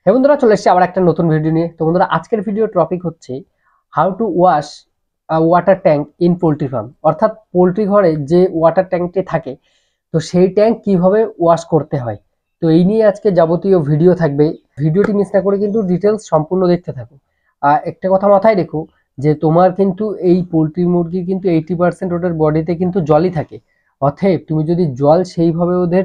হ্যাঁ বন্ধুরা, চলে এসেছি আবার একটা নতুন ভিডিও নিয়ে। তো বন্ধুরা, আজকের ভিডিও টপিক হচ্ছে how to wash water tank in poultry farm. অর্থাৎ পোল্ট্রি ঘরে যে ওয়াটার ট্যাঙ্কটি থাকে, তো সেই ট্যাঙ্ক কিভাবে ওয়াশ করতে হয়। তো এই নিয়ে আজকে যাবতীয় ভিডিও থাকবে। ভিডিওটি মিস না করে কিন্তু ডিটেলস সম্পূর্ণ দেখতে থাকো। আর একটা কথা মাথায় রেখো, যে তোমার কিন্তু এই পোল্ট্রি মুরগি কিন্তু 80% ওদের বডিতে কিন্তু জলই থাকে। অতএব তুমি যদি জল সেইভাবে ওদের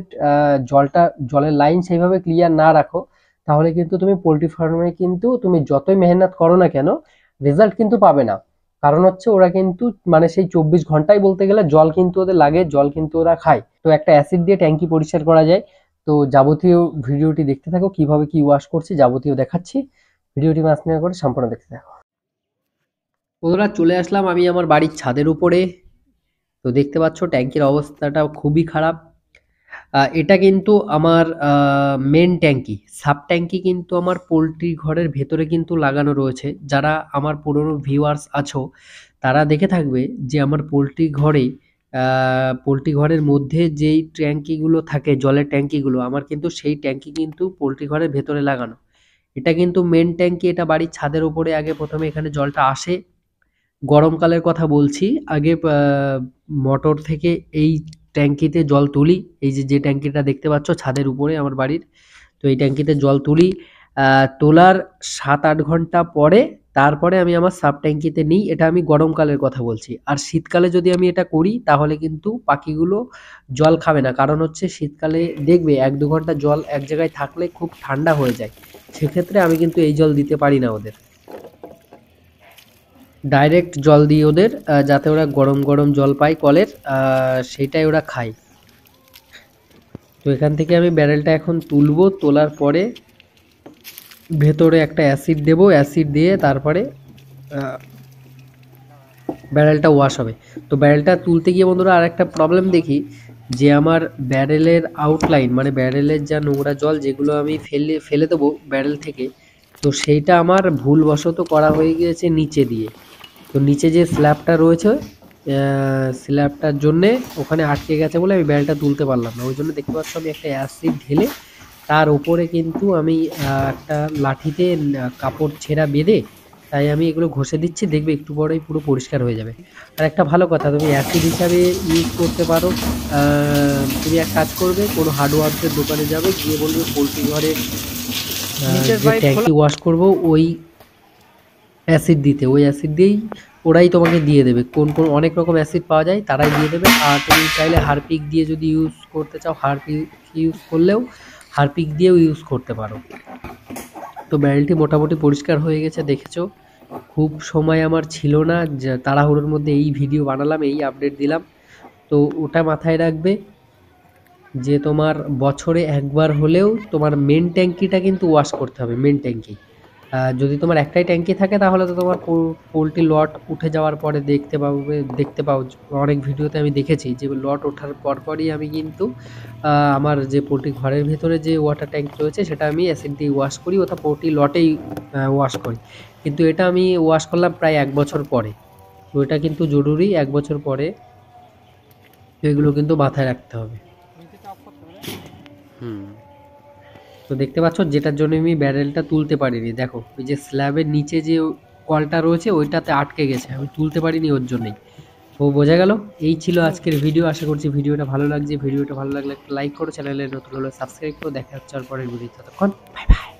জলের লাইন সেইভাবে ক্লিয়ার না রাখো, তাহলে কিন্তু তুমি পোল্ট্রি ফার্মে কিন্তু তুমি যতই মেহনত করো না কেন, রেজাল্ট কিন্তু পাবে না। কারণ হচ্ছে ওরা কিন্তু মানে সেই 24 ঘন্টায় বলতে গেলে জল কিন্তু ওদের লাগে, জল কিন্তু ওরা খায়। তো একটা অ্যাসিড দিয়ে ট্যাঙ্কি পরিষ্কার করা যায়। তো যাবতীয় ভিডিওটি দেখতে থাকো, কিভাবে কি ওয়াশ করছি যাবতীয় দেখাচ্ছি। ভিডিওটি মাছ না করে সম্পূর্ণ দেখতে থাকো। বন্ধুরা, চলে আসলাম আমি আমার বাড়ির ছাদের উপরে। তো দেখতে পাচ্ছ ট্যাঙ্কির অবস্থাটা খুবই খারাপ। এটা কিন্তু আমার মেন ট্যাঙ্কি। সাব ট্যাঙ্কি কিন্তু আমার পোল্ট্রি ঘরের ভেতরে কিন্তু লাগানো রয়েছে। যারা আমার পুরনো ভিউয়ার্স আছো, তারা দেখে থাকবে যে আমার পোল্ট্রি ঘরের মধ্যে যেই ট্যাঙ্কিগুলো থাকে, জলের ট্যাঙ্কিগুলো, আমার কিন্তু সেই ট্যাঙ্কি কিন্তু পোল্ট্রি ঘরের ভেতরে লাগানো। এটা কিন্তু মেন ট্যাঙ্কি। এটা বাড়ির ছাদের উপরে আগে প্রথমে এখানে জলটা আসে। গরমকালের কথা বলছি। আগে মোটর থেকে এই ট্যাঙ্কিতে জল তুলি। এই যে ট্যাঙ্কিটা দেখতে পাচ্ছ ছাদের উপরে আমার বাড়ির, তো এই ট্যাঙ্কিতে জল তুলি। তোলার 7-8 ঘন্টা পরে তারপরে আমি আমার সাব ট্যাঙ্কিতে নিই। এটা আমি গরমকালের কথা বলছি। আর শীতকালে যদি আমি এটা করি তাহলে কিন্তু পাখিগুলো জল খাবে না। কারণ হচ্ছে শীতকালে দেখবে 1-2 ঘন্টা জল এক জায়গায় থাকলে খুব ঠান্ডা হয়ে যায়। সেক্ষেত্রে আমি কিন্তু এই জল দিতে পারি না ওদের। ডাইরেক্ট জল দিই ওদের, যাতে ওরা গরম গরম জল পায় কলের, সেইটাই ওরা খায়। তো এখান থেকে আমি ব্যারেলটা এখন তুলবো। তোলার পরে ভেতরে একটা অ্যাসিড দেব, অ্যাসিড দিয়ে তারপরে ব্যারেলটা ওয়াশ হবে। তো ব্যারেলটা তুলতে গিয়ে বন্ধুরা আর একটা প্রবলেম দেখি, যে আমার ব্যারেলের আউটলাইন মানে ব্যারেলের যা নোংরা জল যেগুলো আমি ফেলে দেবো ব্যারেল থেকে, তো সেইটা আমার ভুলবশত করা হয়ে গিয়েছে নিচে দিয়ে। তো নিচে যে স্ল্যাবটা রয়েছে, স্ল্যাবটার জন্যে ওখানে আটকে গেছে বলে আমি ব্যারেলটা তুলতে পারলাম না। ওই জন্য দেখতে পাচ্ছ আমি একটা অ্যাসিড ঢেলে তার উপরে কিন্তু আমি একটা লাঠিতে কাপড় ছেঁড়া বেঁধে তাই আমি এগুলো ঘষে দিচ্ছি। দেখবে একটু পরেই পুরো পরিষ্কার হয়ে যাবে। আর একটা ভালো কথা, তুমি অ্যাসিড হিসাবে ইউজ করতে পারো। তুমি এক কাজ করবে, কোনো হার্ডওয়্যারসের দোকানে যাবে, গিয়ে বলবে পোল্ট্রি ঘরে যে ট্যাঙ্কি ওয়াশ করব ওই অ্যাসিড দিতে। ওই অ্যাসিড দিয়েই ওরাই তোমাকে দিয়ে দেবে। কোন অনেক রকম অ্যাসিড পাওয়া যায়, তারাই দিয়ে দেবে। আর তুমি চাইলে হারপিক দিয়ে যদি ইউজ করতে চাও, হারপিক ইউজ করলেও হারপিক দিয়েও ইউজ করতে পারো। তো ব্যারেলটি মোটামুটি পরিষ্কার হয়ে গেছে, দেখেছো। খুব সময় আমার ছিল না, তাড়াহুড়োর মধ্যে এই ভিডিও বানালাম, এই আপডেট দিলাম। তো ওটা মাথায় রাখবে যে তোমার বছরে একবার হলেও তোমার মেন ট্যাঙ্কিটা কিন্তু ওয়াশ করতে হবে। মেন ট্যাঙ্কি যদি তোমার একটাই ট্যাঙ্কি থাকে তাহলে তো তোমার পোল্ট্রি লট উঠে যাওয়ার পরে দেখতে পাও অনেক ভিডিওতে আমি দেখেছি যে লট ওঠার পরপরই আমি কিন্তু আমার যে পোল্ট্রি ঘরের ভেতরে যে ওয়াটার ট্যাঙ্ক রয়েছে সেটা আমি অ্যাসিড দিয়ে ওয়াশ করি, ওটা পোল্ট্রি লটেই ওয়াশ করি। কিন্তু এটা আমি ওয়াশ করলাম প্রায় 1 বছর পরে। তো এটা কিন্তু জরুরি 1 বছর পরে। তো এগুলো কিন্তু মাথায় রাখতে হবে। হুম। তো দেখতে পাচ্ছ যেটার জন্য আমি ব্যারেলটা তুলতে পারিনি, দেখো ওই যে স্ল্যাবের নিচে যে কলটা রয়েছে ওইটাতে আটকে গেছে, আমি তুলতে পারিনি ওর জন্যই। তো বোঝা গেল। এই ছিল আজকের ভিডিও। আশা করছি ভিডিওটা ভালো লাগছে। ভিডিওটা ভালো লাগলে একটা লাইক করো, চ্যানেলে নতুন হলে সাবস্ক্রাইব করো। দেখা হচ্ছে আর পরের ভিডিও। ততক্ষণ বাই বাই।